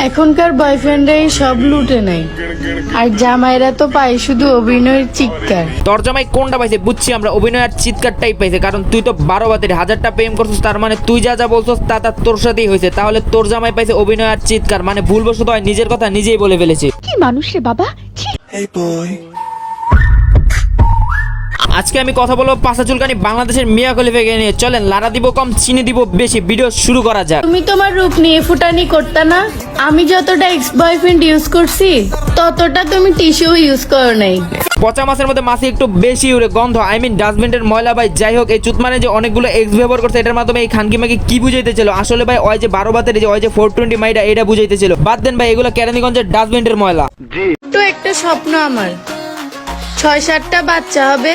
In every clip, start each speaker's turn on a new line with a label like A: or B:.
A: এখনকার বয়ফ্রেন্ডরাই সব লুটে নেয়, আর জামাইরা তো পায় শুধু অভিনয়ের চিৎকার।
B: তোর জামাই কোনটা পাইছে বুঝছি আমরা, অভিনয় আর চিৎকারটাই পাইছে। কারণ তুই তো 12 বাতের 1000টা প্রেম করছিস, তার মানে তুই যা যা বলছিস তা তা তোর সাথেই হয়েছে। তাহলে তোর জামাই পাইছে অভিনয় আর চিৎকার, মানে ভুলবশত হয় নিজের কথা নিজেই বলে ফেলেছে।
C: কি মানুষ রে বাবা।
B: আজকে আমি কথা বলবো পাঁচা চুলকানি বাংলাদেশের মিয়া খলিফাকে নিয়ে। চলেন লারা দিব কম চিনি দিব বেশি, ভিডিও শুরু করা যাক।
A: তুমি তোমার রূপ নিয়ে ফুটানি করতে না। আমি যতটা এক্স বয়ফ্রেন্ড ইউজ করছি ততটা তুমি টিস্যু ইউজ করো নাই।
B: পচা মাছের মধ্যে মাছি একটু বেশি উড়ে গন্ধ, আই মিন ডাস্টবিনের ময়লা। ভাই যাই হোক, এই চুতমানে যে অনেকগুলো এক্স ব্যবহার করছে, এটার মাধ্যমে এই খানকি মাকি কি বুঝাইতেছিল? আসলে ভাই ওই যে 12 বাতের যে ওই যে 420 মাইটা এটা বুঝাইতেছিল। বাদ দেন ভাই, এগুলো কেরানীগঞ্জের ডাস্টবিনের ময়লা।
A: তো একটা স্বপ্ন আমার, 6-7টা বাচ্চা হবে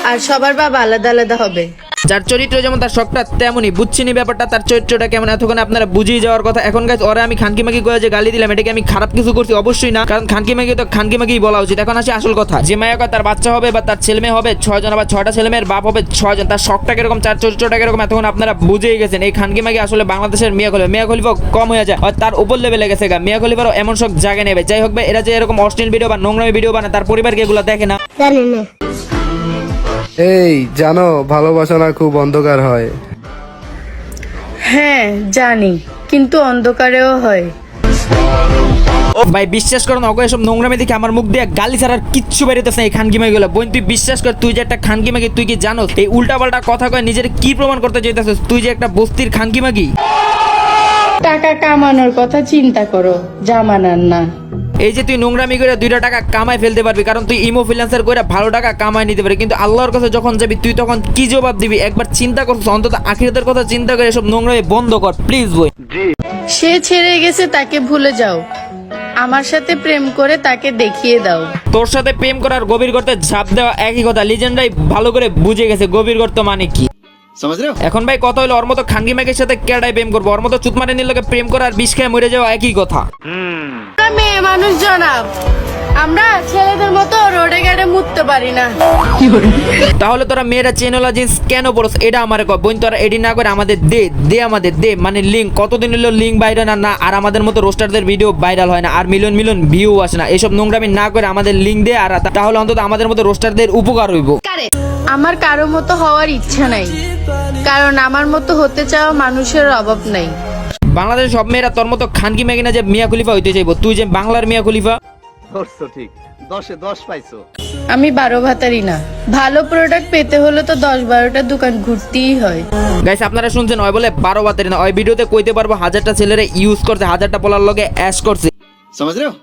A: আর সবার বাবা আলাদা আলাদা হবে।
B: যার চরিত্র যেমন তার শখটা তেমনই, বুঝছিনি ব্যাপারটা, তার চরিত্রটা কেমন এতক্ষণ আপনারা বুঝিয়ে যাওয়ার কথা। এখন গাইস ওরে আমি খানকি মাকি করে যে গালি দিলাম, এটাকে আমি খারাপ কিছু করছি? অবশ্যই না, কারণ খানকি মাকি তো খানকি মাকি বলা উচিত। এখন আসি আসল কথা, যে মায়াকা তার বাচ্চা হবে বা তার ছেলে মেয়ে হবে 6 জন, আবার 6টা ছেলে মেয়ের বাপ হবে 6 জন, তার শখটা কিরকম, তার চরিত্রটা কিরকম এতক্ষণ আপনারা বুঝেই গেছেন। এই খানকি মাকি আসলে বাংলাদেশের মিয়া খলিফা কম হয়ে যায়, আর তার উপর লেভেলে গেছে গা। মিয়া খলিফারও এমন শখ জায়গা নেবে। যাই হোক ভাই, এরা যে এরকম অশ্লীল ভিডিও বা নোংরামি ভিডিও বানায়, তার পরিবারকে এগুলো দেখে না।
D: এই জানো ভালোবাসা না খুব অন্ধকার হয়।
A: হ্যাঁ জানি, কিন্তু অন্ধকারেও হয়।
B: ভাই বিশ্বাস করো না, ওকে এসব নোংরামি দেখে আমার মুখ দিয়ে গালি ছাড়া আর কিচ্ছু বেরোতেছে না এই খানকি মাগিগুলো। বোন তুই বিশ্বাস কর, তুই যে একটা খানকি মাগি, তুই কি জানো এই উল্টা পাল্টা কথা কয় নিজের কি প্রমাণ করতে চাইতেছিস? তুই যে একটা বস্তির খানকি মাগি।
A: টাকা কামানোর কথা চিন্তা করো, জামানার না।
B: এই যে তুই নোংরামি করে 2টা টাকা কামাই ফেলতে পারবি, কারণ তুই ইমো ফ্রিল্যান্সার করে ভালো টাকা কামাই নিতে পারবি, কিন্তু আল্লাহর কাছে যখন যাবি তুই তখন কি জবাব দিবি? একবার চিন্তা করছিস? অন্তত আখিরাতের কথা চিন্তা করে এসব নোংরামি বন্ধ কর প্লিজ বই।
A: সে ছেড়ে গেছে, তাকে ভুলে যাও। আমার সাথে প্রেম করে তাকে দেখিয়ে দাও।
B: তোর সাথে প্রেম করার গভীর গর্তে ঝাঁপ দেওয়া একই কথা, লিজেন্ডরাই ভালো করে বুঝে গেছে গভীর গর্ত মানে কি। এখন ভাই কথা হলো, ওর মতো খানকি মাগির সাথে কেডাই প্রেম করবো? ওর মতো চুতমারে নিলে প্রেম করা আর বিষ খেয়ে মরে যাওয়া একই কথা।
A: আমরা মেয়ে মানুষ জনাব, আমরা ছেলেদের মতো রোডে গাড়ে মুততে পারি না।
B: তাহলে তোরা মেয়েরা চেনলা জিন্স কেন পড়ছ? এটা আমার কয় বোন, তোরা এডি না করে আমাদের দে আমাদের দে, মানে লিঙ্ক। কতদিন হলো লিঙ্ক ভাইরাল না, আর আমাদের মতো রোস্টারদের ভিডিও ভাইরাল হয় না, আর মিলিয়ন ভিউ আসে না। এসব নোংরামি না করে আমাদের লিঙ্ক দে, আর তাহলে অন্তত আমাদের মতো রোস্টারদের উপকার হইব।
A: আমার কারো মতো হওয়ার ইচ্ছা নাই, কারণ আমার মতো হতে চাওয়া মানুষের অভাব নাই।
B: বাংলাদেশের সব মেয়েরা তোর মতো খানকি মাগি না যে মিয়া খলিফা হইতে চাইবো। তুই যে বাংলার মিয়া খলিফা।
E: ঠিক 10-এ 10 পাইছো।
A: আমি 12 ভাতারি না। ভালো প্রোডাক্ট পেতে হলে তো 10-12টা দোকান ঘুরতেই হয়।
B: গাইস আপনারা শুনছেন, ওই বলে 12 বাতের না। ওই ভিডিওতে কইতে পারবো 1000টা ছেলেরে ইউজ করছে, 1000টা পোলার লগে অ্যাশ করছে।
E: समझ रहे हो?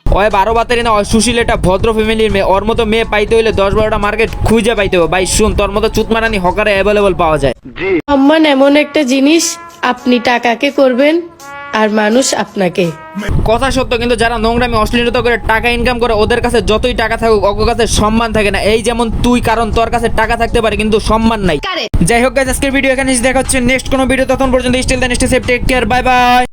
B: ওই 12 বাতের না, ওই সুশীল একটা ভদ্র ফ্যামিলির মেয়ে। ওর মতো মেয়ে পাইতে হইলে 10-12টা মার্কেট খুঁজে পাইতে হবে। ভাই শুন, তোর মতো চুতমারানি হকারে অ্যাভেলেবল পাওয়া যায়।
A: সম্মান এমন একটা জিনিস, আপনি টাকাকে করবেন আর মানুষ আপনাকে।
B: কথা সত্য, কিন্তু যারা নোংরামি অশ্লীলতা করে টাকা ইনকাম করে, ওদের কাছে যতই টাকা থাকুক ওর কাছে সম্মান থাকে না। এই যেমন তুই, কারণ তোর কাছে টাকা থাকতে পারে কিন্তু সম্মান নাই। যাই হোক গাইস, আজকের ভিডিও এখানে দেখা হচ্ছে নেক্সট কোনো ভিডিও। তখন পর্যন্ত still then stay safe, take care, bye by.